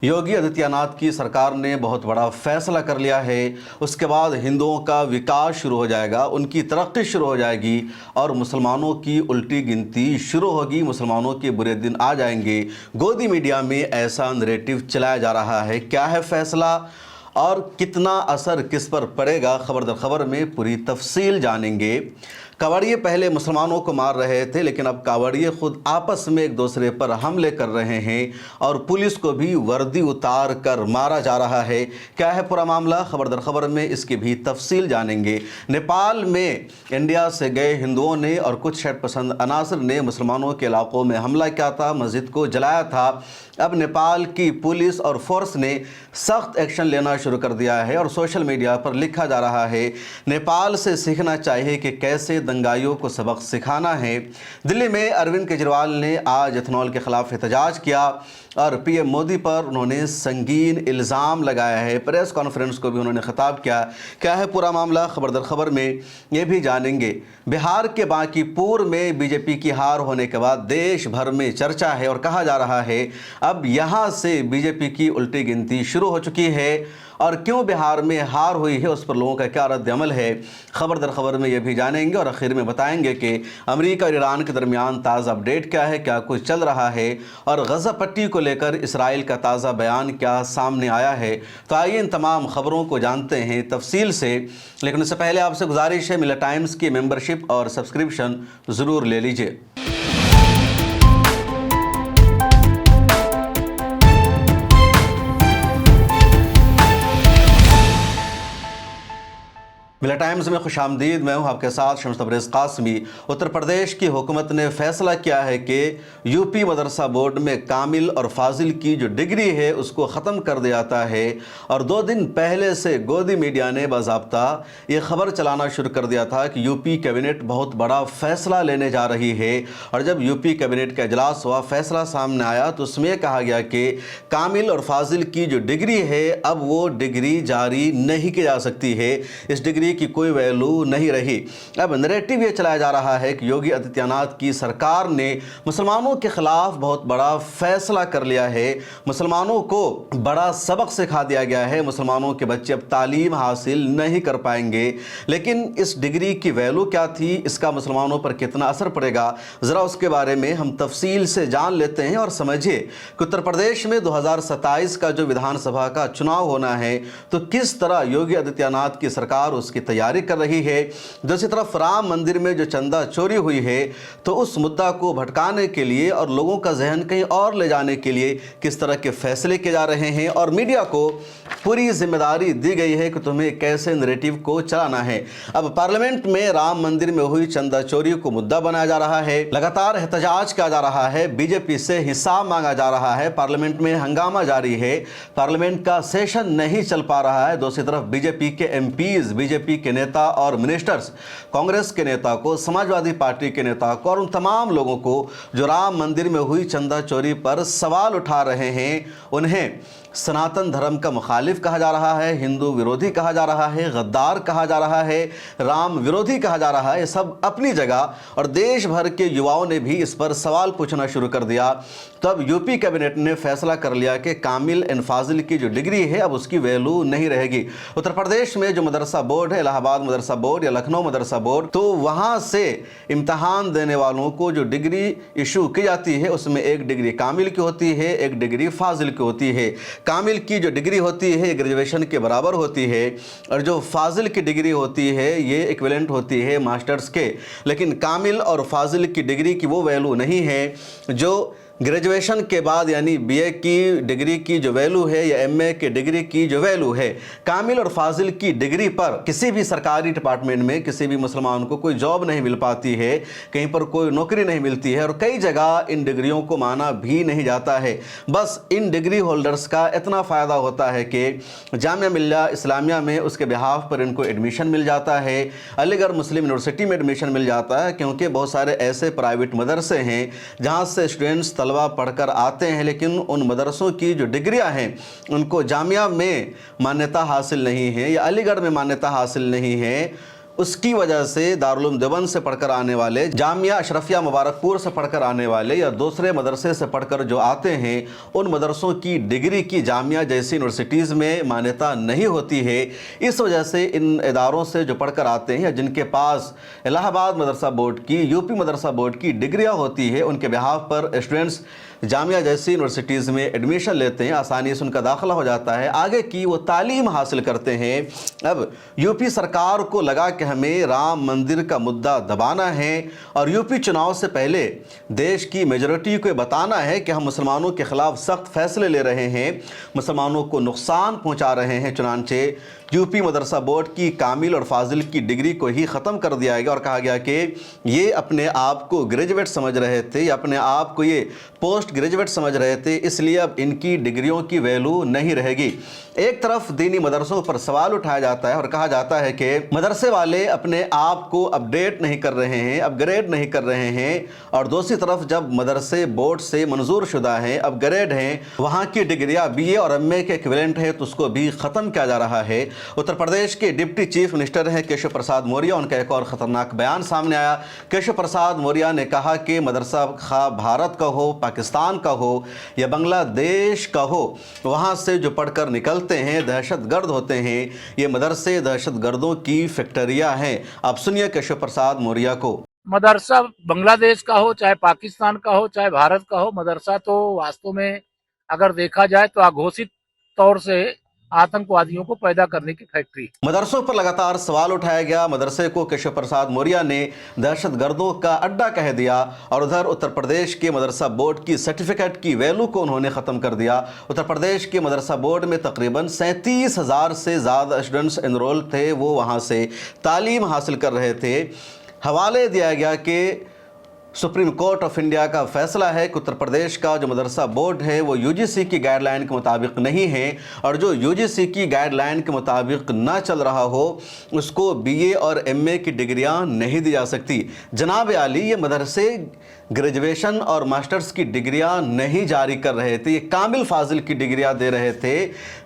योगी आदित्यनाथ की सरकार ने बहुत बड़ा फैसला कर लिया है। उसके बाद हिंदुओं का विकास शुरू हो जाएगा, उनकी तरक्की शुरू हो जाएगी और मुसलमानों की उल्टी गिनती शुरू होगी, मुसलमानों के बुरे दिन आ जाएंगे। गोदी मीडिया में ऐसा नैरेटिव चलाया जा रहा है। क्या है फैसला और कितना असर किस पर पड़ेगा, खबर दर खबर में पूरी तफसील जानेंगे। कावड़िए पहले मुसलमानों को मार रहे थे, लेकिन अब कावड़िए खुद आपस में एक दूसरे पर हमले कर रहे हैं और पुलिस को भी वर्दी उतार कर मारा जा रहा है। क्या है पूरा मामला, खबर दर खबर में इसकी भी तफसील जानेंगे। नेपाल में इंडिया से गए हिंदुओं ने और कुछ शर्पसंद अनासर ने मुसलमानों के इलाकों में हमला किया था, मस्जिद को जलाया था। अब नेपाल की पुलिस और फोर्स ने सख्त एक्शन लेना शुरू कर दिया है और सोशल मीडिया पर लिखा जा रहा है नेपाल से सीखना चाहिए कि कैसे दंगाइयों को सबक सिखाना है। दिल्ली में अरविंद केजरीवाल ने आज एथनॉल के खिलाफ एहतजाज किया और पीएम मोदी पर उन्होंने संगीन इल्ज़ाम लगाया है। प्रेस कॉन्फ्रेंस को भी उन्होंने खिताब किया। क्या है पूरा मामला, खबर दर खबर में ये भी जानेंगे। बिहार के बांकीपुर में बीजेपी की हार होने के बाद देश भर में चर्चा है और कहा जा रहा है अब यहाँ से बीजेपी की उल्टी गिनती शुरू हो चुकी है। और क्यों बिहार में हार हुई है, उस पर लोगों का क्या रद्द अमल है, खबर दर खबर में ये भी जानेंगे। और आखिर में बताएंगे कि अमेरिका और ईरान के दरमियान ताज़ा अपडेट क्या है, क्या कुछ चल रहा है और गज़ा पट्टी को लेकर इसराइल का ताज़ा बयान क्या सामने आया है। तो आइए इन तमाम खबरों को जानते हैं तफसील से। लेकिन उससे पहले आपसे गुजारिश है, मिलत टाइम्स की मेंबरशिप और सब्सक्रिप्शन ज़रूर ले लीजिए। मिलत टाइम्स में खुशामदीद। मैं हूं आपके साथ शम्स तबरेज़ कासमी। उत्तर प्रदेश की हुकूमत ने फैसला किया है कि यूपी मदरसा बोर्ड में कामिल और फाजिल की जो डिग्री है उसको ख़त्म कर दिया जाता है। और 2 दिन पहले से गोदी मीडिया ने बाज़ाब्ता ये खबर चलाना शुरू कर दिया था कि यूपी कैबिनेट बहुत बड़ा फ़ैसला लेने जा रही है। और जब यूपी कैबिनेट का इजलास हुआ, फ़ैसला सामने आया तो उसमें कहा गया कि कामिल और फाजिल की जो डिग्री है अब वो डिग्री जारी नहीं की जा सकती है, इस डिग्री की कोई वैल्यू नहीं रही। अब नैरेटिव ये चलाया जा रहा है कि योगी आदित्यनाथ की सरकार ने मुसलमानों के खिलाफ बहुत बड़ा फैसला कर लिया है, मुसलमानों को बड़ा सबक सिखा दिया गया है, मुसलमानों के बच्चे अब तालीम हासिल नहीं कर पाएंगे। लेकिन इस डिग्री की वैल्यू क्या थी, इसका मुसलमानों पर कितना असर पड़ेगा, ज़रा उसके बारे में हम तफसील से जान लेते हैं। और समझिए कि उत्तर प्रदेश में 2027 का जो विधानसभा का चुनाव होना है तो किस तरह योगी आदित्यनाथ की सरकार उसकी तैयारी कर रही है। दूसरी तरफ राम मंदिर में जो चंदा चोरी हुई है तो उस मुद्दा को भटकाने के लिए और लोगों का जहन कहीं और ले जाने के लिए किस तरह के फैसले किए जा रहे हैं। और मीडिया को पूरी जिम्मेदारी दी गई है कि तुम्हें कैसे नैरेटिव को चलाना है। अब पार्लियामेंट में राम मंदिर में हुई चंदा चोरी को मुद्दा बनाया जा रहा है, लगातार एहतजाज किया जा रहा है, बीजेपी से हिसाब मांगा जा रहा है, पार्लियामेंट में हंगामा जारी है, पार्लियामेंट का सेशन नहीं चल पा रहा है। दूसरी तरफ बीजेपी के एमपीज, बीजेपी के नेता और मिनिस्टर्स कांग्रेस के नेता को, समाजवादी पार्टी के नेता को और उन तमाम लोगों को जो राम मंदिर में हुई चंदा चोरी पर सवाल उठा रहे हैं, उन्हें सनातन धर्म का मुखालिफ कहा जा रहा है, हिंदू विरोधी कहा जा रहा है, गद्दार कहा जा रहा है, राम विरोधी कहा जा रहा है। ये सब अपनी जगह और देश भर के युवाओं ने भी इस पर सवाल पूछना शुरू कर दिया। तो अब यूपी कैबिनेट ने फैसला कर लिया कि कामिल एंड फाजिल की जो डिग्री है अब उसकी वैल्यू नहीं रहेगी। उत्तर प्रदेश में जो मदरसा बोर्ड है, इलाहाबाद मदरसा बोर्ड या लखनऊ मदरसा बोर्ड, तो वहाँ से इम्तहान देने वालों को जो डिग्री इशू की जाती है उसमें एक डिग्री कामिल की होती है, एक डिग्री फाजिल की होती है। कामिल की जो डिग्री होती है ग्रेजुएशन के बराबर होती है और जो फाजिल की डिग्री होती है ये इक्विवेलेंट होती है मास्टर्स के। लेकिन कामिल और फाजिल की डिग्री की वो वैल्यू नहीं है जो ग्रेजुएशन के बाद यानी बीए की डिग्री की जो वैल्यू है या एमए की डिग्री की जो वैल्यू है। कामिल और फाजिल की डिग्री पर किसी भी सरकारी डिपार्टमेंट में किसी भी मुसलमान को कोई जॉब नहीं मिल पाती है, कहीं पर कोई नौकरी नहीं मिलती है और कई जगह इन डिग्रियों को माना भी नहीं जाता है। बस इन डिग्री होल्डर्स का इतना फ़ायदा होता है कि जामिया मिल्लिया इस्लामिया में उसके बिहाफ पर इनको एडमिशन मिल जाता है, अलीगढ़ मुस्लिम यूनिवर्सिटी में एडमिशन मिल जाता है, क्योंकि बहुत सारे ऐसे प्राइवेट मदरसे हैं जहाँ से स्टूडेंट्स तलबा पढ़कर आते हैं, लेकिन उन मदरसों की जो डिग्रियां हैं उनको जामिया में मान्यता हासिल नहीं है या अलीगढ़ में मान्यता हासिल नहीं है। उसकी वजह से दारुल देवबंद से पढ़कर आने वाले, जामिया अशरफिया मुबारकपुर से पढ़कर आने वाले या दूसरे मदरसे से पढ़कर जो आते हैं, उन मदरसों की डिग्री की जामिया जैसी यूनिवर्सिटीज़ में मान्यता नहीं होती है। इस वजह से इन इदारों से जो पढ़कर आते हैं या जिनके पास इलाहाबाद मदरसा बोर्ड की, यूपी मदरसा बोर्ड की डिग्रियाँ होती है, उनके बिहाफ पर स्टूडेंट्स जामिया जैसी यूनिवर्सिटीज़ में एडमिशन लेते हैं, आसानी से उनका दाखिला हो जाता है, आगे की वो तालीम हासिल करते हैं। अब यूपी सरकार को लगा कि हमें राम मंदिर का मुद्दा दबाना है और यूपी चुनाव से पहले देश की मेजॉरिटी को बताना है कि हम मुसलमानों के ख़िलाफ़ सख्त फैसले ले रहे हैं, मुसलमानों को नुकसान पहुँचा रहे हैं। चुनांचे यूपी मदरसा बोर्ड की कामिल और फाजिल की डिग्री को ही ख़त्म कर दिया गया और कहा गया कि ये अपने आप को ग्रेजुएट समझ रहे थे या अपने आप को ये पोस्ट ग्रेजुएट समझ रहे थे, इसलिए अब इनकी डिग्रियों की वैल्यू नहीं रहेगी। एक तरफ दीनी मदरसों पर सवाल उठाया जाता है और कहा जाता है कि मदरसे वाले अपने आप को अपडेट नहीं कर रहे हैं, अपग्रेड नहीं कर रहे हैं, और दूसरी तरफ जब मदरसे बोर्ड से मंजूर शुदा हैं, अपग्रेड हैं, वहाँ की डिग्रियाँ BA और MA के इक्विवेलेंट है, तो उसको भी ख़त्म किया जा रहा है। उत्तर प्रदेश के डिप्टी चीफ मिनिस्टर हैं केशव प्रसाद मौर्य, उनका एक और ख़तरनाक बयान सामने आया। केशव प्रसाद मौर्य ने कहा कि मदरसा खा भारत का हो, पाकिस्तान का हो या बांग्लादेश का हो, वहाँ से जो पढ़कर निकलते हैं दहशतगर्द होते हैं। ये मदरसे दहशतगर्दों की फैक्ट्रियाँ हैं। आप सुनिए केशव प्रसाद मौर्य को। मदरसा बांग्लादेश का हो, चाहे पाकिस्तान का हो, चाहे भारत का हो, मदरसा तो वास्तव में अगर देखा जाए तो अघोषित तौर से आतंकवादियों को पैदा करने की फैक्ट्री। मदरसों पर लगातार सवाल उठाया गया। मदरसे को केशव प्रसाद मौर्य ने दहशतगर्दों का अड्डा कह दिया और उधर उत्तर प्रदेश के मदरसा बोर्ड की सर्टिफिकेट की वैल्यू को उन्होंने ख़त्म कर दिया। उत्तर प्रदेश के मदरसा बोर्ड में तकरीबन 37,000 से ज़्यादा स्टूडेंट्स एनरोल थे, वो वहाँ से तालीम हासिल कर रहे थे। हवाले दिया गया कि सुप्रीम कोर्ट ऑफ इंडिया का फैसला है कि उत्तर प्रदेश का जो मदरसा बोर्ड है वो UGC की गाइडलाइन के मुताबिक नहीं है, और जो UGC की गाइडलाइन के मुताबिक ना चल रहा हो उसको BA और MA की डिग्रियां नहीं दी जा सकती। जनाब आली, ये मदरसे ग्रेजुएशन और मास्टर्स की डिग्रियां नहीं जारी कर रहे थे, ये कामिल फाजिल की डिग्रियां दे रहे थे।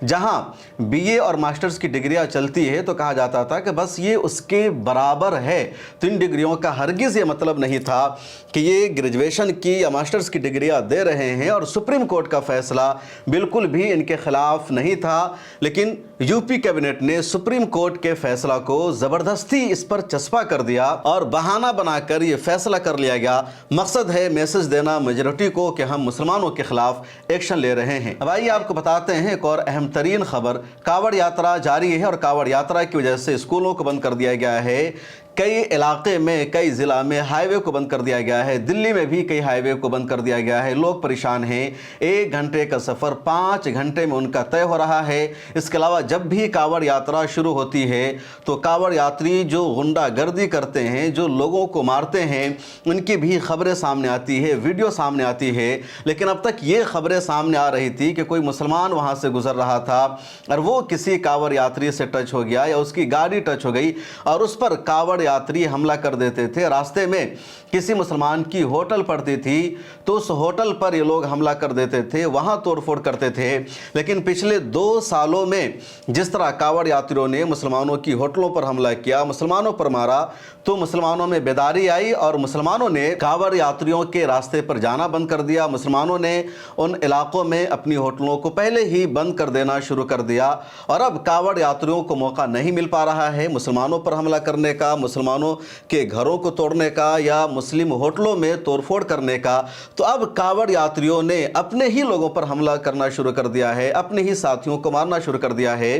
जहां BA और मास्टर्स की डिग्रियां चलती है तो कहा जाता था कि बस ये उसके बराबर है, तो इन डिग्रियों का हरगिज़ ये मतलब नहीं था कि ये ग्रेजुएशन की या मास्टर्स की डिग्रियां दे रहे हैं, और सुप्रीम कोर्ट का फैसला बिल्कुल भी इनके खिलाफ नहीं था। लेकिन यूपी कैबिनेट ने सुप्रीम कोर्ट के फैसला को ज़बरदस्ती इस पर चस्पा कर दिया और बहाना बनाकर ये फैसला कर लिया गया। मकसद है मैसेज देना मेजॉरिटी को कि हम मुसलमानों के खिलाफ एक्शन ले रहे हैं। अब आइए आपको बताते हैं एक और अहम तरीन खबर। कावड़ यात्रा जारी है और कावड़ यात्रा की वजह से स्कूलों को बंद कर दिया गया है। कई इलाके में, कई ज़िला में हाईवे को बंद कर दिया गया है। दिल्ली में भी कई हाईवे को बंद कर दिया गया है। लोग परेशान हैं। 1 घंटे का सफ़र 5 घंटे में उनका तय हो रहा है। इसके अलावा जब भी कावड़ यात्रा शुरू होती है तो कावड़ यात्री जो गुंडागर्दी करते हैं, जो लोगों को मारते हैं, उनकी भी खबरें सामने आती है, वीडियो सामने आती है। लेकिन अब तक ये खबरें सामने आ रही थी कि कोई मुसलमान वहाँ से गुजर रहा था और वो किसी कावड़ यात्री से टच हो गया या उसकी गाड़ी टच हो गई और उस पर कावड़ यात्री हमला कर देते थे। रास्ते में किसी मुसलमान की होटल पड़ती थी तो उस होटल पर ये लोग हमला कर देते थे, वहां तोड़फोड़ करते थे। लेकिन पिछले 2 सालों में जिस तरह कावड़ यात्रियों ने मुसलमानों की होटलों पर हमला किया, मुसलमानों पर मारा, तो मुसलमानों में बेदारी आई और मुसलमानों ने कावड़ यात्रियों के रास्ते पर जाना बंद कर दिया। मुसलमानों ने उन इलाकों में अपनी होटलों को पहले ही बंद कर देना शुरू कर दिया और अब कावड़ यात्रियों को मौका नहीं मिल पा रहा है मुसलमानों पर हमला करने का, मुसलमानों के घरों को तोड़ने का या मुस्लिम होटलों में तोड़फोड़ करने का। तो अब कावड़ यात्रियों ने अपने ही लोगों पर हमला करना शुरू कर दिया है, अपने ही साथियों को मारना शुरू कर दिया है।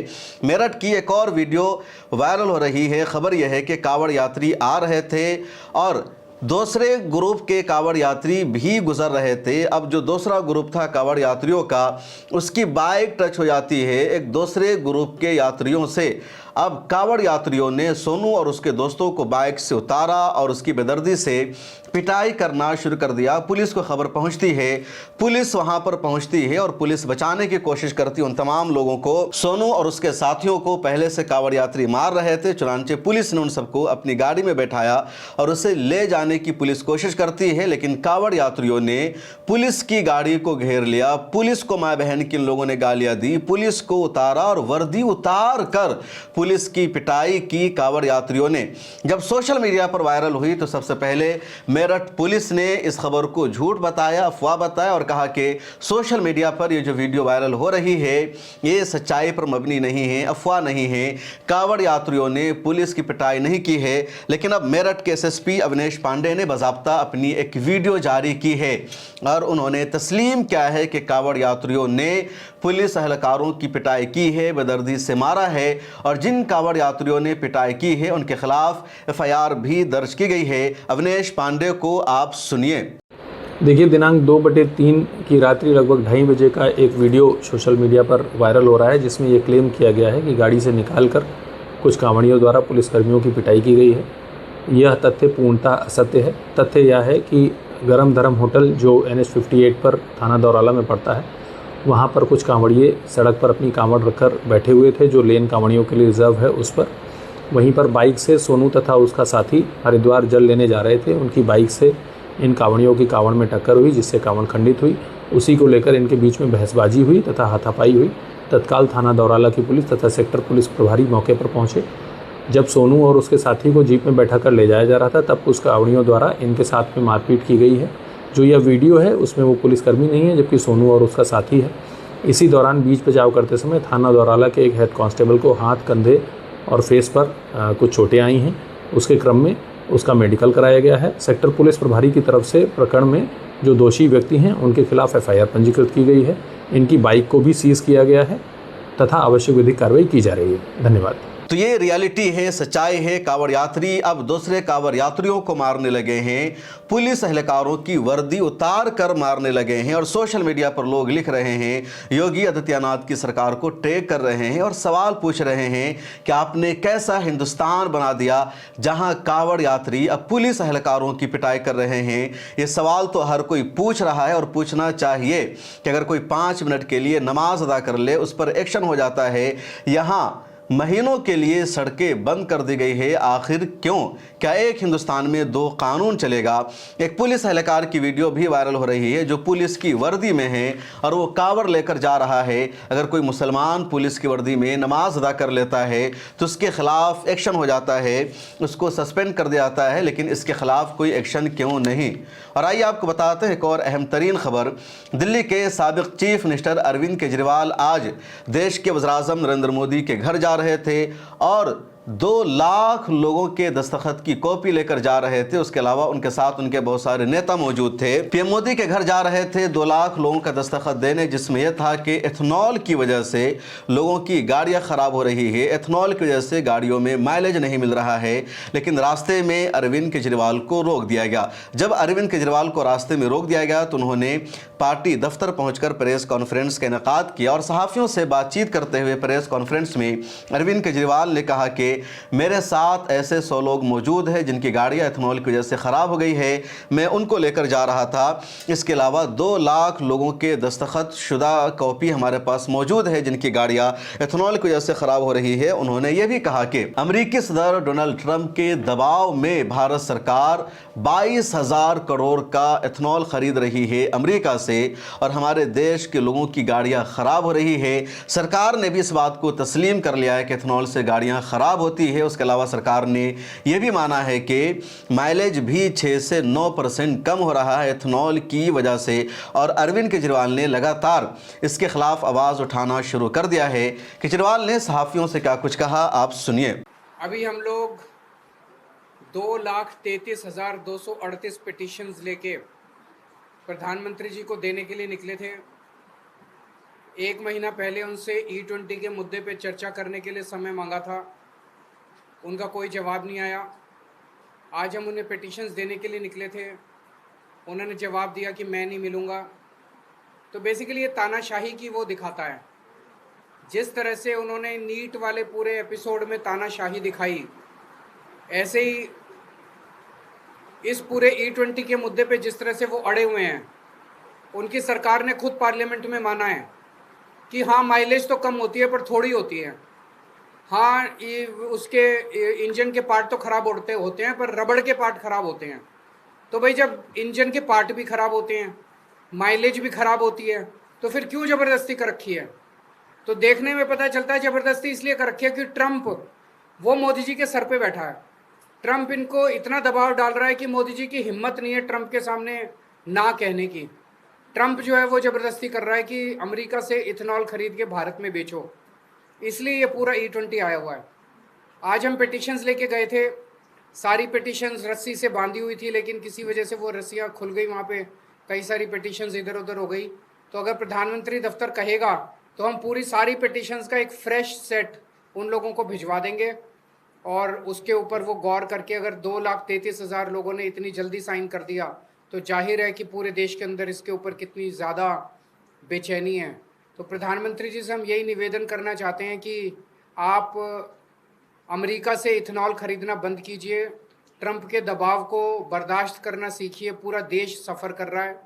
मेरठ की एक और वीडियो वायरल हो रही है। खबर यह है कि कावड़ यात्री आ रहे थे और दूसरे ग्रुप के कावड़ यात्री भी गुजर रहे थे। अब जो दूसरा ग्रुप था कावड़ यात्रियों का, उसकी बाइक टच हो जाती है एक दूसरे ग्रुप के यात्रियों से। अब कावड़ यात्रियों ने सोनू और उसके दोस्तों को बाइक से उतारा और उसकी बेदर्दी से पिटाई करना शुरू कर दिया। पुलिस को खबर पहुंचती है, पुलिस वहां पर पहुंचती है और पुलिस बचाने की कोशिश करती है उन तमाम लोगों को। सोनू और उसके साथियों को पहले से कावड़ यात्री मार रहे थे, चुनांचे पुलिस ने उन सबको अपनी गाड़ी में बैठाया और उसे ले जाने की पुलिस कोशिश करती है। लेकिन कावड़ यात्रियों ने पुलिस की गाड़ी को घेर लिया, पुलिस को माँ बहन की इन लोगों ने गालियां दी, पुलिस को उतारा और वर्दी उतार कर पुलिस की पिटाई की कांवड़ यात्रियों ने। जब सोशल मीडिया पर वायरल हुई तो सबसे पहले मेरठ पुलिस ने इस खबर को झूठ बताया, अफवाह बताया और कहा कि सोशल मीडिया पर ये जो वीडियो वायरल हो रही है ये सच्चाई पर मबनी नहीं है, अफवाह नहीं है, कांवड़ यात्रियों ने पुलिस की पिटाई नहीं की है। लेकिन अब मेरठ के एसएसपी अवनेश पांडे ने बाज़ाब्ता अपनी एक वीडियो जारी की है और उन्होंने तस्लीम किया है कि कांवड़ यात्रियों ने पुलिस एहलकारों की पिटाई की है, बेदर्दी से मारा है और जिन कांवड़ यात्रियों ने पिटाई की है उनके खिलाफ एफआईआर भी दर्ज की गई है। अवनेश पांडे को आप सुनिए। देखिए, दिनांक 2/3 की रात्रि लगभग 2:30 बजे का एक वीडियो सोशल मीडिया पर वायरल हो रहा है जिसमें ये क्लेम किया गया है कि गाड़ी से निकालकर कुछ कांवड़ियों द्वारा पुलिसकर्मियों की पिटाई की गई है। यह तथ्य पूर्णतः असत्य है। तथ्य यह है कि गरम धरम होटल जो NH 58 पर थाना दौराला में पड़ता है, वहाँ पर कुछ कांवड़िए सड़क पर अपनी कांवड़ रखकर बैठे हुए थे जो लेन कांवड़ियों के लिए रिजर्व है उस पर। वहीं पर बाइक से सोनू तथा उसका साथी हरिद्वार जल लेने जा रहे थे। उनकी बाइक से इन कांवड़ियों की कांवड़ में टक्कर हुई जिससे कांवड़ खंडित हुई। उसी को लेकर इनके बीच में बहसबाजी हुई तथा हाथापाई हुई। तत्काल थाना दौराला की पुलिस तथा सेक्टर पुलिस प्रभारी मौके पर पहुंचे। जब सोनू और उसके साथी को जीप में बैठा कर ले जाया जा रहा था तब उस कांवड़ियों द्वारा इनके साथ में मारपीट की गई है। जो यह वीडियो है उसमें वो पुलिसकर्मी नहीं है जबकि सोनू और उसका साथी है। इसी दौरान बीच बचाव करते समय थाना दौराला के एक हेड कांस्टेबल को हाथ, कंधे और फेस पर कुछ चोटें आई हैं। उसके क्रम में उसका मेडिकल कराया गया है। सेक्टर पुलिस प्रभारी की तरफ से प्रकरण में जो दोषी व्यक्ति हैं उनके खिलाफ एफआईआर पंजीकृत की गई है। इनकी बाइक को भी सीज किया गया है तथा आवश्यक विधिक कार्रवाई की जा रही है। धन्यवाद। तो ये रियलिटी है, सच्चाई है। कांवड़ यात्री अब दूसरे कांवड़ यात्रियों को मारने लगे हैं, पुलिस एहलकारों की वर्दी उतार कर मारने लगे हैं और सोशल मीडिया पर लोग लिख रहे हैं, योगी आदित्यनाथ की सरकार को टैग कर रहे हैं और सवाल पूछ रहे हैं कि आपने कैसा हिंदुस्तान बना दिया जहां कांवड़ यात्री अब पुलिस एहलकारों की पिटाई कर रहे हैं। ये सवाल तो हर कोई पूछ रहा है और पूछना चाहिए कि अगर कोई 5 मिनट के लिए नमाज अदा कर ले उस पर एक्शन हो जाता है। यहाँ महीनों के लिए सड़कें बंद कर दी गई है, आखिर क्यों? क्या एक हिंदुस्तान में 2 कानून चलेगा? एक पुलिस एहलकार की वीडियो भी वायरल हो रही है जो पुलिस की वर्दी में है और वो कांवड़ लेकर जा रहा है। अगर कोई मुसलमान पुलिस की वर्दी में नमाज अदा कर लेता है तो उसके खिलाफ एक्शन हो जाता है, उसको सस्पेंड कर दिया जाता है, लेकिन इसके खिलाफ कोई एक्शन क्यों नहीं? और आइए आपको बताते हैं एक और अहम तरीन खबर। दिल्ली के साबिक चीफ मिनिस्टर अरविंद केजरीवाल आज देश के वज़ीर-ए-आज़म नरेंद्र मोदी के घर जा रहे थे और 2 लाख लोगों के दस्तखत की कॉपी लेकर जा रहे थे। उसके अलावा उनके साथ उनके बहुत सारे नेता मौजूद थे। पीएम मोदी के घर जा रहे थे 2 लाख लोगों का दस्तखत देने, जिसमें यह था कि एथनॉल की वजह से लोगों की गाड़ियां खराब हो रही है, एथनॉल की वजह से गाड़ियों में माइलेज नहीं मिल रहा है। लेकिन रास्ते में अरविंद केजरीवाल को रोक दिया गया। जब अरविंद केजरीवाल को रास्ते में रोक दिया गया तो उन्होंने पार्टी दफ्तर पहुंचकर प्रेस कॉन्फ्रेंस का इनेकाद किया और सहाफ़ियों से बातचीत करते हुए प्रेस कॉन्फ्रेंस में अरविंद केजरीवाल ने कहा कि मेरे साथ ऐसे 100 लोग मौजूद हैं जिनकी गाड़ियां एथनॉल की वजह से ख़राब हो गई है, मैं उनको लेकर जा रहा था। इसके अलावा 2 लाख लोगों के दस्तखत शुदा कॉपी हमारे पास मौजूद है जिनकी गाड़ियां एथनॉल की वजह से ख़राब हो रही है। उन्होंने ये भी कहा कि अमेरिकी सदर डोनाल्ड ट्रंप के दबाव में भारत सरकार 22,000 करोड़ का एथनॉल खरीद रही है अमेरिका से और हमारे देश के लोगों की गाड़ियां ख़राब हो रही है। सरकार ने भी इस बात को तस्लीम कर लिया है कि एथनॉल से गाड़ियां ख़राब होती है। उसके अलावा सरकार ने यह भी माना है कि माइलेज भी 6 से 9% कम हो रहा है एथनॉल की वजह से। और अरविंद केजरीवाल ने लगातार इसके खिलाफ आवाज़ उठाना शुरू कर दिया है। केजरीवाल ने सहाफ़ियों से क्या कुछ कहा, आप सुनिए। अभी हम लोग 2,33,238 पिटीशंस लेके प्रधानमंत्री जी को देने के लिए निकले थे। 1 महीना पहले उनसे E20 के मुद्दे पे चर्चा करने के लिए समय मांगा था, उनका कोई जवाब नहीं आया। आज हम उन्हें पिटीशंस देने के लिए निकले थे, उन्होंने जवाब दिया कि मैं नहीं मिलूँगा। तो बेसिकली ये तानाशाही की वो दिखाता है। जिस तरह से उन्होंने नीट वाले पूरे एपिसोड में तानाशाही दिखाई, ऐसे ही इस पूरे E20 के मुद्दे पे जिस तरह से वो अड़े हुए हैं, उनकी सरकार ने खुद पार्लियामेंट में माना है कि हाँ माइलेज तो कम होती है पर थोड़ी होती है। हाँ उसके इंजन के पार्ट तो ख़राब होते हैं पर रबड़ के पार्ट ख़राब होते हैं। तो भाई जब इंजन के पार्ट भी ख़राब होते हैं, माइलेज भी ख़राब होती है, तो फिर क्यों ज़बरदस्ती कर रखी है? तो देखने में पता चलता है जबरदस्ती इसलिए कर रखी है कि ट्रंप वो मोदी जी के सर पे बैठा है। ट्रंप इनको इतना दबाव डाल रहा है कि मोदी जी की हिम्मत नहीं है ट्रंप के सामने ना कहने की। ट्रंप जो है वो ज़बरदस्ती कर रहा है कि अमेरिका से इथेनॉल खरीद के भारत में बेचो, इसलिए ये पूरा E20 आया हुआ है। आज हम पिटिशंस लेके गए थे, सारी पिटिशंस रस्सी से बांधी हुई थी, लेकिन किसी वजह से वो रस्सियाँ खुल गई, वहाँ पे कई सारी पिटिशंस इधर उधर हो गई। तो अगर प्रधानमंत्री दफ्तर कहेगा तो हम पूरी सारी पिटिशंस का एक फ्रेश सेट उन लोगों को भिजवा देंगे और उसके ऊपर वो गौर करके अगर 2,33,000 लोगों ने इतनी जल्दी साइन कर दिया तो जाहिर है कि पूरे देश के अंदर इसके ऊपर कितनी ज़्यादा बेचैनी है। तो प्रधानमंत्री जी से हम यही निवेदन करना चाहते हैं कि आप अमेरिका से इथेनॉल खरीदना बंद कीजिए, ट्रंप के दबाव को बर्दाश्त करना सीखिए। पूरा देश सफ़र कर रहा है।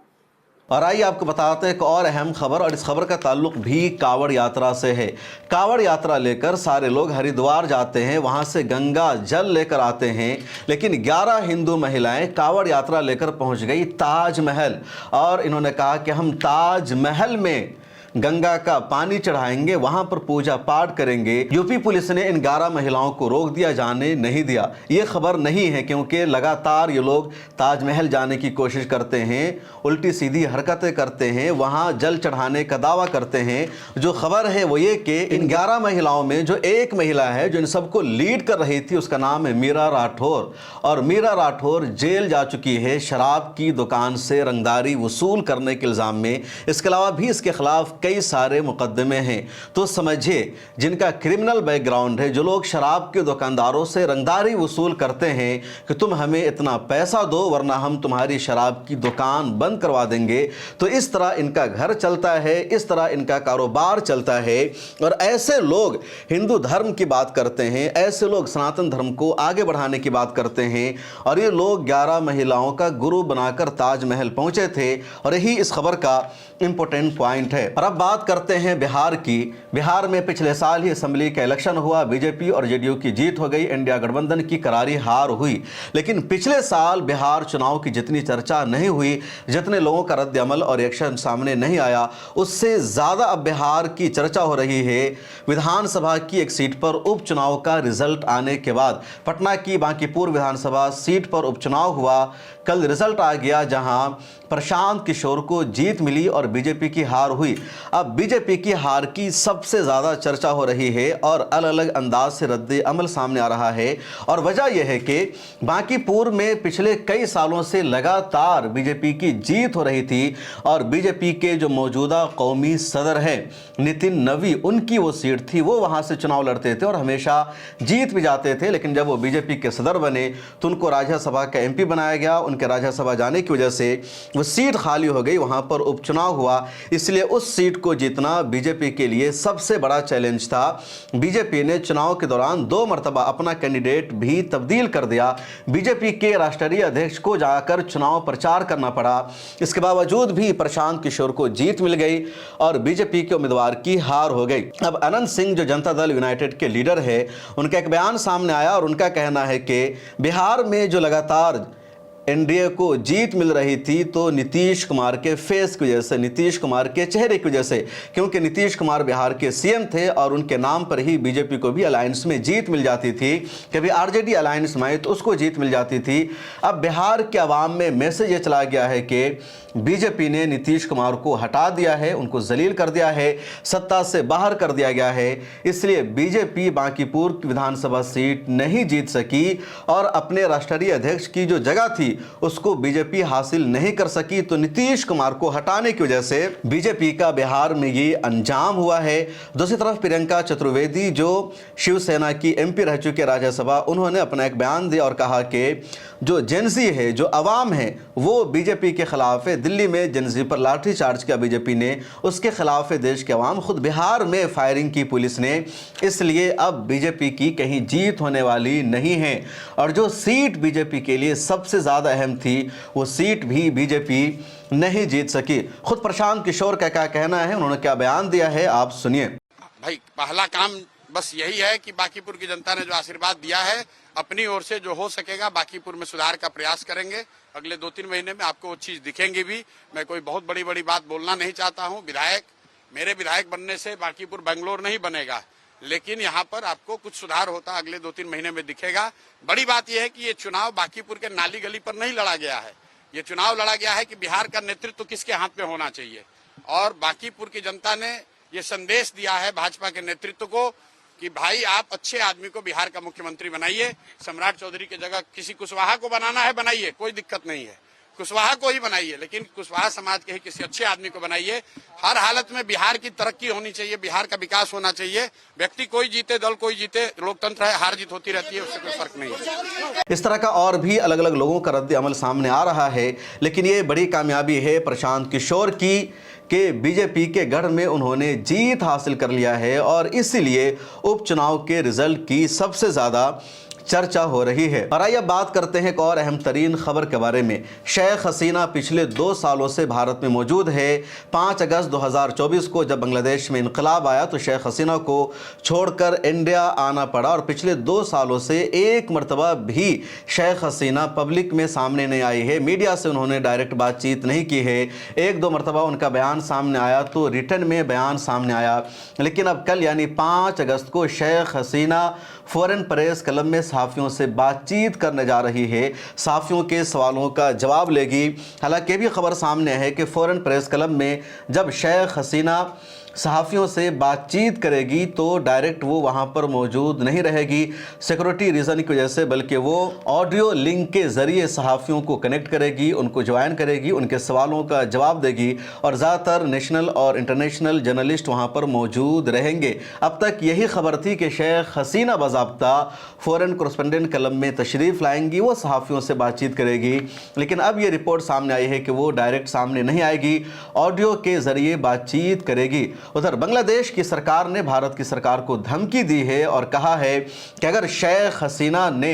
और आइए आपको बताते हैं एक और अहम खबर, और इस खबर का ताल्लुक भी कावड़ यात्रा से है। कावड़ यात्रा लेकर सारे लोग हरिद्वार जाते हैं, वहां से गंगा जल लेकर आते हैं, लेकिन 11 हिंदू महिलाएं कावड़ यात्रा लेकर पहुंच गई ताजमहल, और इन्होंने कहा कि हम ताजमहल में गंगा का पानी चढ़ाएंगे, वहां पर पूजा पाठ करेंगे। यूपी पुलिस ने इन 11 महिलाओं को रोक दिया, जाने नहीं दिया। ये खबर नहीं है, क्योंकि लगातार ये लोग ताजमहल जाने की कोशिश करते हैं, उल्टी सीधी हरकतें करते हैं, वहां जल चढ़ाने का दावा करते हैं। जो खबर है वो ये कि इन 11 महिलाओं में जो एक महिला है जो इन सबको लीड कर रही थी, उसका नाम है मीरा राठौर, और मीरा राठौर जेल जा चुकी है शराब की दुकान से रंगदारी वसूल करने के इल्ज़ाम में। इसके अलावा भी इसके खिलाफ कई सारे मुकदमे हैं। तो समझिए, जिनका क्रिमिनल बैकग्राउंड है, जो लोग शराब के दुकानदारों से रंगदारी वसूल करते हैं कि तुम हमें इतना पैसा दो वरना हम तुम्हारी शराब की दुकान बंद करवा देंगे, तो इस तरह इनका घर चलता है, इस तरह इनका कारोबार चलता है। और ऐसे लोग हिंदू धर्म की बात करते हैं, ऐसे लोग सनातन धर्म को आगे बढ़ाने की बात करते हैं, और ये लोग 11 महिलाओं का गुरु बनाकर ताजमहल पहुंचे थे। और यही इस खबर का इंपॉर्टेंट पॉइंट है। और अब बात करते हैं बिहार की। बिहार में पिछले साल ही असेंबली का इलेक्शन हुआ, बीजेपी और जेडीयू की जीत हो गई, इंडिया गठबंधन की करारी हार हुई। लेकिन पिछले साल बिहार चुनाव की जितनी चर्चा नहीं हुई, जितने लोगों का रद्द अमल और एक्शन सामने नहीं आया, उससे ज़्यादा अब बिहार की चर्चा हो रही है विधानसभा की एक सीट पर उपचुनाव का रिजल्ट आने के बाद। पटना की बांकीपुर विधानसभा सीट पर उपचुनाव हुआ, कल रिजल्ट आ गया, जहां प्रशांत किशोर को जीत मिली और बीजेपी की हार हुई। अब बीजेपी की हार की सबसे ज़्यादा चर्चा हो रही है और अलग अलग अंदाज से रद्द अमल सामने आ रहा है। और वजह यह है कि बांकीपुर में पिछले कई सालों से लगातार बीजेपी की जीत हो रही थी, और बीजेपी के जो मौजूदा कौमी सदर हैं नितिन नवी, उनकी वो सीट थी, वो वहाँ से चुनाव लड़ते थे और हमेशा जीत भी जाते थे। लेकिन जब वो बीजेपी के सदर बने तो उनको राज्यसभा का MP बनाया गया। उनके राज्यसभा जाने की वजह से वो सीट खाली हो गई, वहाँ पर उपचुनाव हुआ, इसलिए उस सीट को जीतना बीजेपी के लिए सबसे बड़ा चैलेंज था। बीजेपी ने चुनाव के दौरान 2 मरतबा अपना कैंडिडेट भी तब्दील कर दिया। बीजेपी के राष्ट्रीय अध्यक्ष को जाकर चुनाव प्रचार करना पड़ा। इसके बावजूद भी प्रशांत किशोर को जीत मिल गई और बीजेपी के उम्मीदवार की हार हो गई। अब अनंत सिंह जो जनता दल यूनाइटेड के लीडर है, उनका एक बयान सामने आया और उनका कहना है कि बिहार में जो लगातार एनडीए को जीत मिल रही थी तो नीतीश कुमार के फेस की वजह से, नीतीश कुमार के चेहरे की वजह से, क्योंकि नीतीश कुमार बिहार के CM थे और उनके नाम पर ही बीजेपी को भी अलायंस में जीत मिल जाती थी। कभी RJD अलायंस में आई तो उसको जीत मिल जाती थी। अब बिहार के अवाम में मैसेज ये चला गया है कि बीजेपी ने नीतीश कुमार को हटा दिया है, उनको जलील कर दिया है, सत्ता से बाहर कर दिया गया है। इसलिए बीजेपी बांकीपुर की विधानसभा सीट नहीं जीत सकी और अपने राष्ट्रीय अध्यक्ष की जो जगह थी उसको बीजेपी हासिल नहीं कर सकी। तो नीतीश कुमार को हटाने की वजह से बीजेपी का बिहार में ये अंजाम हुआ है। दूसरी तरफ प्रियंका चतुर्वेदी जो शिवसेना की MP रह चुके राज्यसभा, उन्होंने अपना एक बयान दिया और कहा कि जो जेनजी है, जो अवाम है, वो बीजेपी के खिलाफ है। दिल्ली में जेनजी पर लाठी चार्ज किया बीजेपी ने, उसके खिलाफ है देश के अवाम। खुद बिहार में फायरिंग की पुलिस ने, इसलिए अब बीजेपी की कहीं जीत होने वाली नहीं है। और जो सीट बीजेपी के लिए सबसे ज़्यादा अहम थी, वो सीट भी बीजेपी नहीं जीत सकी। खुद प्रशांत किशोर का क्या कहना है, उन्होंने क्या बयान दिया है, आप सुनिए। भाई पहला काम बस यही है कि बांकीपुर की जनता ने जो आशीर्वाद दिया है, अपनी ओर से जो हो सकेगा बांकीपुर में सुधार का प्रयास करेंगे। अगले 2-3 महीने में आपको वो चीज दिखेंगी भी। मैं कोई बहुत बड़ी बात बोलना नहीं चाहता हूँ। विधायक मेरे विधायक बनने से बांकीपुर बेंगलोर नहीं बनेगा, लेकिन यहाँ पर आपको कुछ सुधार होता अगले 2-3 महीने में दिखेगा। बड़ी बात यह है कि ये चुनाव बांकीपुर के नाली गली पर नहीं लड़ा गया है, ये चुनाव लड़ा गया है कि बिहार का नेतृत्व किसके हाथ में होना चाहिए। और बांकीपुर की जनता ने ये संदेश दिया है भाजपा के नेतृत्व को कि भाई आप अच्छे आदमी को बिहार का मुख्यमंत्री बनाइए। सम्राट चौधरी की जगह किसी कुशवाहा को बनाना है बनाइए, कोई दिक्कत नहीं है, कुशवाहा को ही बनाइए, लेकिन कुशवाहा समाज के ही किसी अच्छे आदमी को बनाइए। हर हालत में बिहार की तरक्की होनी चाहिए, बिहार का विकास होना चाहिए। व्यक्ति कोई जीते, दल कोई जीते, लोकतंत्र है, हार जीत होती रहती है, उससे कोई फर्क नहीं है। इस तरह का और भी अलग अलग लोगों का रद्द अमल सामने आ रहा है, लेकिन ये बड़ी कामयाबी है प्रशांत किशोर की कि बीजेपी के गढ़ में उन्होंने जीत हासिल कर लिया है और इसीलिए उपचुनाव के रिजल्ट की सबसे ज़्यादा चर्चा हो रही है। और आइए बात करते हैं एक और अहम तरीन खबर के बारे में। शेख हसीना पिछले 2 सालों से भारत में मौजूद है। 5 अगस्त 2024 को जब बांग्लादेश में इनकलाब आया तो शेख हसीना को छोड़कर इंडिया आना पड़ा और पिछले 2 सालों से एक मरतबा भी शेख हसीना पब्लिक में सामने नहीं आई है। मीडिया से उन्होंने डायरेक्ट बातचीत नहीं की है। 1-2 मरतबा उनका बयान सामने आया तो रिटर्न में बयान सामने आया, लेकिन अब कल यानी 5 अगस्त को Sheikh Hasina foreign press club में सहाफ़ियों से बातचीत करने जा रही है, सहाफ़ियों के सवालों का जवाब लेगी। हालांकि ये भी खबर सामने है कि फॉरेन प्रेस क्लब में जब शेख हसीना सहाफ़ियों से बातचीत करेगी तो डायरेक्ट वो वहाँ पर मौजूद नहीं रहेगी सिक्योरिटी रीज़न की वजह से, बल्कि वो ऑडियो लिंक के ज़रिए सहाफ़ियों को कनेक्ट करेगी, उनको ज्वाइन करेगी, उनके सवालों का जवाब देगी और ज़्यादातर नेशनल और इंटरनेशनल जर्नलिस्ट वहाँ पर मौजूद रहेंगे। अब तक यही खबर थी कि Sheikh Hasina बाज़ाब्ता foreign correspondent club में तशरीफ़ लाएंगी, वो सहाफ़ियों से बातचीत करेगी, लेकिन अब ये रिपोर्ट सामने आई है कि वो डायरेक्ट सामने नहीं आएगी, ऑडियो के ज़रिए बातचीत करेगी। उधर बांग्लादेश की सरकार ने भारत की सरकार को धमकी दी है और कहा है कि अगर शेख हसीना ने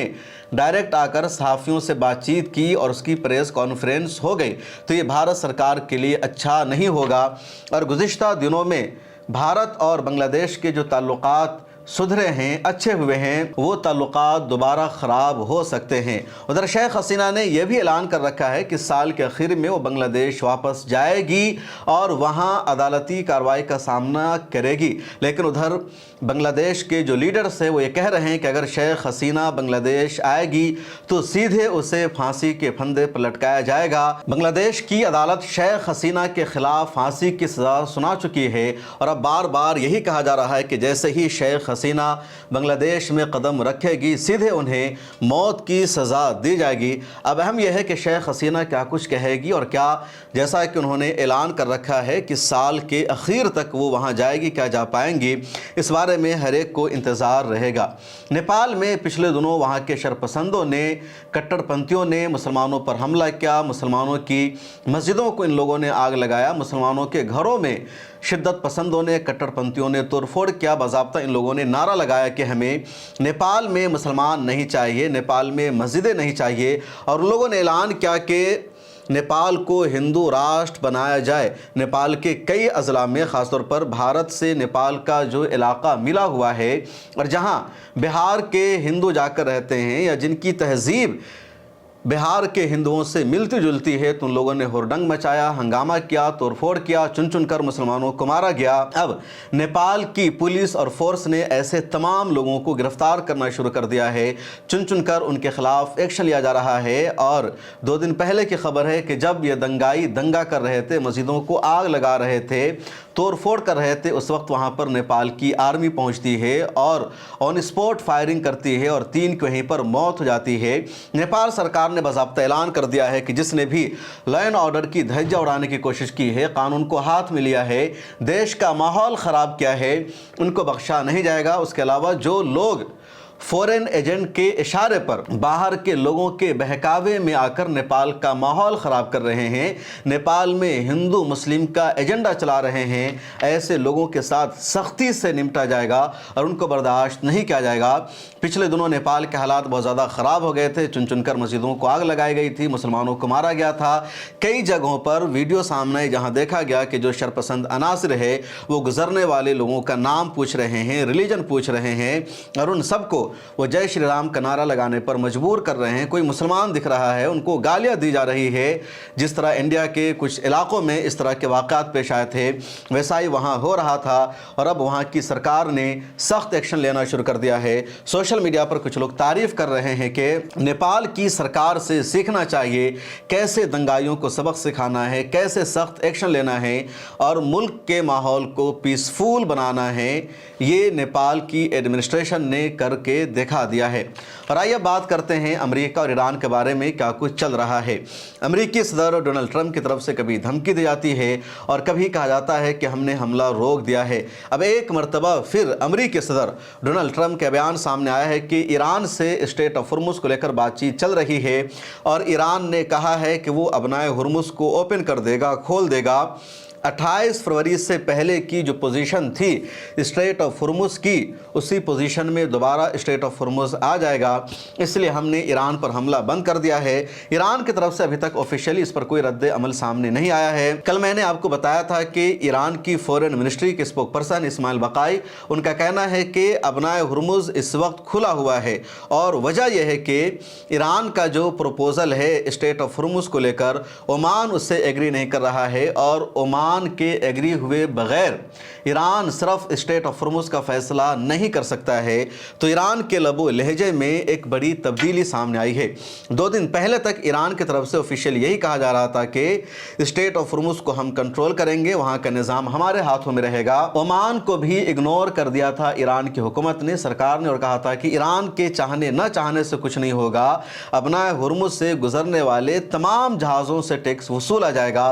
डायरेक्ट आकर सहाफ़ियों से बातचीत की और उसकी प्रेस कॉन्फ्रेंस हो गई तो ये भारत सरकार के लिए अच्छा नहीं होगा। और गुज़िश्ता दिनों में भारत और बांग्लादेश के जो ताल्लुकात सुधरे हैं, अच्छे हुए हैं, वो ताल्लुकात दोबारा ख़राब हो सकते हैं। उधर शेख हसीना ने यह भी ऐलान कर रखा है कि साल के आखिर में वो बांग्लादेश वापस जाएगी और वहाँ अदालती कार्रवाई का सामना करेगी। लेकिन उधर बांग्लादेश के जो लीडर्स हैं वो ये कह रहे हैं कि अगर शेख हसीना बांग्लादेश आएगी तो सीधे उसे फांसी के फंदे पर लटकाया जाएगा। बांग्लादेश की अदालत शेख हसीना के खिलाफ फांसी की सज़ा सुना चुकी है और अब बार बार यही कहा जा रहा है कि जैसे ही शेख हसीना बांग्लादेश में कदम रखेगी सीधे उन्हें मौत की सज़ा दी जाएगी। अब अहम यह है कि शेख हसीना क्या कुछ कहेगी और क्या, जैसा कि उन्होंने ऐलान कर रखा है कि साल के आखिर तक वो वहाँ जाएगी, क्या जा पाएंगी, इस बारे में हर एक को इंतज़ार रहेगा। नेपाल में पिछले दिनों वहाँ के शरपसंदों ने, कट्टरपंथियों ने मुसलमानों पर हमला किया, मुसलमानों की मस्जिदों को इन लोगों ने आग लगाया, मुसलमानों के घरों में शिद्दत पसंदों ने, कट्टरपंथियों ने तोड़फोड़ किया। बाज़ाब्ता इन लोगों ने नारा लगाया कि हमें नेपाल में मुसलमान नहीं चाहिए, नेपाल में मस्जिदें नहीं चाहिए और उन लोगों ने ऐलान किया कि नेपाल को हिंदू राष्ट्र बनाया जाए। नेपाल के कई अज़ला में ख़ासतौर पर भारत से नेपाल का जो इलाका मिला हुआ है और जहाँ बिहार के हिंदू जाकर रहते हैं या जिनकी तहज़ीब बिहार के हिंदुओं से मिलती जुलती है, तो उन लोगों ने हुरडंग मचाया, हंगामा किया, तोड़फोड़ किया, चुन चुन कर मुसलमानों को मारा गया। अब नेपाल की पुलिस और फोर्स ने ऐसे तमाम लोगों को गिरफ्तार करना शुरू कर दिया है, चुन चुन कर उनके खिलाफ एक्शन लिया जा रहा है। और 2 दिन पहले की खबर है कि जब ये दंगा कर रहे थे, मस्जिदों को आग लगा रहे थे, तोड़फोड़ कर रहे थे, उस वक्त वहाँ पर नेपाल की आर्मी पहुँचती है और ऑन स्पॉट फायरिंग करती है और 3 की वहीं पर मौत हो जाती है। नेपाल सरकार ने बाज़ाब्ता ऐलान कर दिया है कि जिसने भी लॉ एंड ऑर्डर की धज्जियां उड़ाने की कोशिश की है, कानून को हाथ में लिया है, देश का माहौल ख़राब किया है, उनको बख्शा नहीं जाएगा। उसके अलावा जो लोग फॉरेन एजेंट के इशारे पर बाहर के लोगों के बहकावे में आकर नेपाल का माहौल ख़राब कर रहे हैं, नेपाल में हिंदू मुस्लिम का एजेंडा चला रहे हैं, ऐसे लोगों के साथ सख्ती से निपटा जाएगा और उनको बर्दाश्त नहीं किया जाएगा। पिछले दिनों नेपाल के हालात बहुत ज़्यादा ख़राब हो गए थे, चुन चुनकर मस्जिदों को आग लगाई गई थी, मुसलमानों को मारा गया था। कई जगहों पर वीडियो सामने आई जहाँ देखा गया कि जो शरपसंद अनासिर है वो गुजरने वाले लोगों का नाम पूछ रहे हैं, रिलीजन पूछ रहे हैं और उन सबको वो जय श्री राम का नारा लगाने पर मजबूर कर रहे हैं। कोई मुसलमान दिख रहा है, उनको गालियां दी जा रही है। जिस तरह इंडिया के कुछ इलाकों में इस तरह के वाक़ात पेश आए थे, वैसा ही वहाँ हो रहा था और अब वहाँ की सरकार ने सख्त एक्शन लेना शुरू कर दिया है। सोशल मीडिया पर कुछ लोग तारीफ़ कर रहे हैं कि नेपाल की सरकार से सीखना चाहिए कैसे दंगाइयों को सबक सिखाना है, कैसे सख्त एक्शन लेना है और मुल्क के माहौल को पीसफुल बनाना है। ये नेपाल की एडमिनिस्ट्रेशन ने करके दिखा दिया है। और आइए बात करते हैं अमेरिका और ईरान के बारे में क्या कुछ चल रहा है। अमेरिकी सदर डोनाल्ड ट्रंप की तरफ से कभी धमकी दी जाती है और कभी कहा जाता है कि हमने हमला रोक दिया है। अब एक मरतबा फिर अमेरिकी सदर डोनाल्ड ट्रंप का बयान सामने आया है कि ईरान से स्ट्रेट ऑफ हुर्मुज़ को लेकर बातचीत चल रही है और ईरान ने कहा है कि वो अपनाए हुर्मुज़ को ओपन कर देगा, खोल देगा। 28 फरवरी से पहले की जो पोजीशन थी स्ट्रेट ऑफ हुर्मुज़ की, उसी पोजीशन में दोबारा स्ट्रेट ऑफ हुर्मुज़ आ जाएगा। इसलिए हमने ईरान पर हमला बंद कर दिया है। ईरान की तरफ से अभी तक ऑफिशियली इस पर कोई रद्द अमल सामने नहीं आया है। कल मैंने आपको बताया था कि ईरान की फॉरेन मिनिस्ट्री के स्पोक पर्सन इस्माइल बकाई, उनका कहना है कि अपनाए हुर्मुज़ इस वक्त खुला हुआ है और वजह यह है कि ईरान का जो प्रपोज़ल है स्ट्रेट ऑफ हुर्मुज़ को लेकर, ओमान उससे एग्री नहीं कर रहा है और ओमान के एग्री हुए बगैर ईरान सिर्फ स्ट्रेट ऑफ हुर्मुज़ का फैसला नहीं कर सकता है। तो ईरान के लबो लहजे में एक बड़ी तब्दीली सामने आई है। 2 दिन पहले तक ईरान की तरफ से ऑफिशियल यही कहा जा रहा था कि स्ट्रेट ऑफ हुर्मुज़ को हम कंट्रोल करेंगे, वहाँ का निज़ाम हमारे हाथों में रहेगा। ओमान को भी इग्नोर कर दिया था ईरान की हुकूमत ने, सरकार ने, और कहा था कि ईरान के चाहने न चाहने से कुछ नहीं होगा, अपना हुर्मुज़ से गुजरने वाले तमाम जहाज़ों से टैक्स वसूला जाएगा।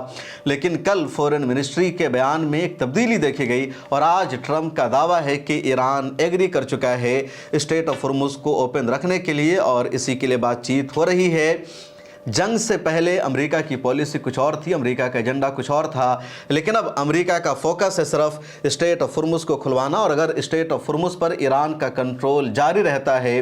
लेकिन कल फॉरेन मिनिस्ट्री के बयान में एक तब्दीली देखी गई और आज ट्रंप का दावा है कि ईरान एग्री कर चुका है स्ट्रेट ऑफ हुर्मुज़ को ओपन रखने के लिए और इसी के लिए बातचीत हो रही है। जंग से पहले अमेरिका की पॉलिसी कुछ और थी, अमेरिका का एजेंडा कुछ और था, लेकिन अब अमेरिका का फोकस है सिर्फ स्ट्रेट ऑफ हुर्मुज़ को खुलवाना। और अगर स्ट्रेट ऑफ हुर्मुज़ पर ईरान का कंट्रोल जारी रहता है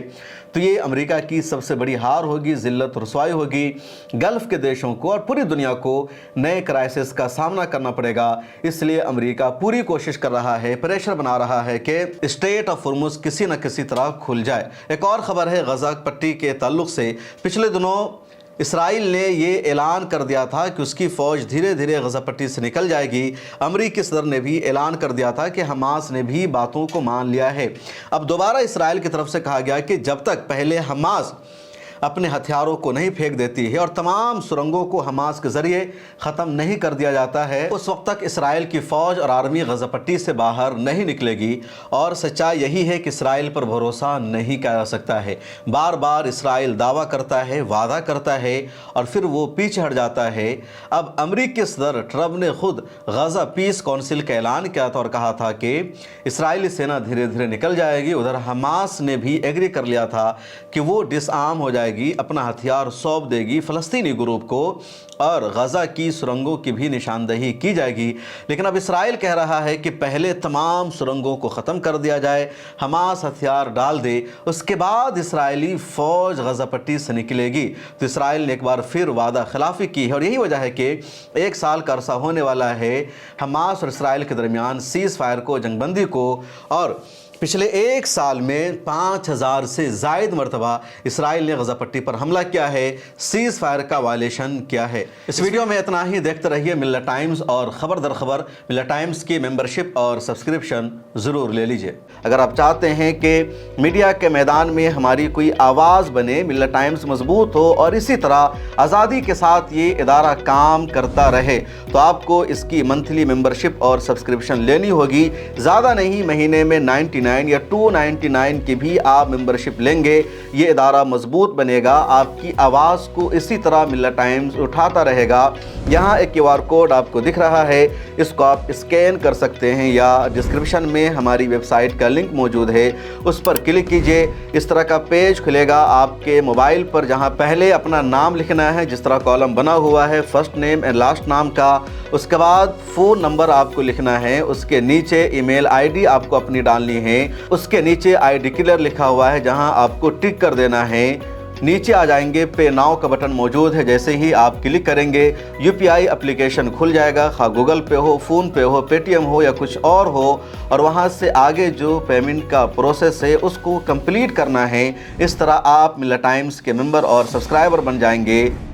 तो ये अमेरिका की सबसे बड़ी हार होगी, ज़िल्लत रसवाई होगी। गल्फ़ के देशों को और पूरी दुनिया को नए क्राइसिस का सामना करना पड़ेगा। इसलिए अमेरिका पूरी कोशिश कर रहा है, प्रेशर बना रहा है कि स्ट्रेट ऑफ हुर्मुज़ किसी न किसी तरह खुल जाए। एक और ख़बर है गज़ा पट्टी के ताल्लुक़ से। पिछले दिनों इसराइल ने ये ऐलान कर दिया था कि उसकी फ़ौज धीरे धीरे गज़ा पट्टी से निकल जाएगी। अमेरिकी सदर ने भी ऐलान कर दिया था कि हमास ने भी बातों को मान लिया है। अब दोबारा इसराइल की तरफ से कहा गया कि जब तक पहले हमास अपने हथियारों को नहीं फेंक देती है और तमाम सुरंगों को हमास के ज़रिए ख़त्म नहीं कर दिया जाता है, उस वक्त तक इसराइल की फ़ौज और आर्मी गज़ा पट्टी से बाहर नहीं निकलेगी। और सच्चाई यही है कि इसराइल पर भरोसा नहीं किया जा सकता है। बार बार इसराइल दावा करता है, वादा करता है और फिर वो पीछे हट जाता है। अब अमेरिकी सदर ट्रंप ने खुद गज़ा पीस काउंसिल का ऐलान किया था और कहा था कि इसराइली सेना धीरे धीरे निकल जाएगी। उधर हमास ने भी एग्री कर लिया था कि वो डिसआर्म हो जाएगी, अपना हथियार सौंप देगी फ़लस्तीनी ग्रुप को और गज़ा की सुरंगों की भी निशानदेही की जाएगी। लेकिन अब इसराइल कह रहा है कि पहले तमाम सुरंगों को ख़त्म कर दिया जाए, हमास हथियार डाल दे, उसके बाद इसराइली फ़ौज गज़ा पट्टी से निकलेगी। तो इसराइल ने एक बार फिर वादा खिलाफ़ी की है और यही वजह है कि 1 साल का अरसा होने वाला है हमास और इसराइल के दरमियान सीज़ फायर को, जंगबंदी को। और पिछले 1 साल में 5000 से ज़ायद मरतबा इसराइल ने गज़ा पट्टी पर हमला किया है, सीज़ फायर का वायलेशन किया है। इस वीडियो में इतना ही। देखते रहिए मिल्लत टाइम्स और ख़बर दर ख़बर। मिल्लत टाइम्स की मेंबरशिप और सब्सक्रिप्शन ज़रूर ले लीजिए। अगर आप चाहते हैं कि मीडिया के मैदान में हमारी कोई आवाज़ बने, मिल्लत टाइम्स मजबूत हो और इसी तरह आज़ादी के साथ ये इदारा काम करता रहे, तो आपको इसकी मंथली मेंबरशिप और सब्सक्रिप्शन लेनी होगी। ज़्यादा नहीं, महीने में 99 या 299 की भी आप मेंबरशिप लेंगे, ये इदारा मजबूत बनेगा। आपकी आवाज़ को इसी तरह मिल्लत टाइम्स उठाता रहेगा। यहाँ एक QR कोड आपको दिख रहा है, इसको आप स्कैन कर सकते हैं या डिस्क्रिप्शन में हमारी वेबसाइट का लिंक मौजूद है, उस पर क्लिक कीजिए। इस तरह का पेज खुलेगा आपके मोबाइल पर, जहाँ पहले अपना नाम लिखना है, जिस तरह कॉलम बना हुआ है फर्स्ट नेम एंड लास्ट नाम का। उसके बाद फ़ोन नंबर आपको लिखना है, उसके नीचे ईमेल ID आपको अपनी डालनी है, उसके नीचे I डिक्लेयर लिखा हुआ है जहां आपको टिक कर देना है। नीचे आ जाएंगे, पे नाउ का बटन मौजूद है। जैसे ही आप क्लिक करेंगे यूपीआई एप्लीकेशन खुल जाएगा, खा गूगल पे हो, फ़ोन पे हो, पेटीएम हो या कुछ और हो, और वहां से आगे जो पेमेंट का प्रोसेस है उसको कंप्लीट करना है। इस तरह आप मिल्ला टाइम्स के मेंबर और सब्सक्राइबर बन जाएंगे।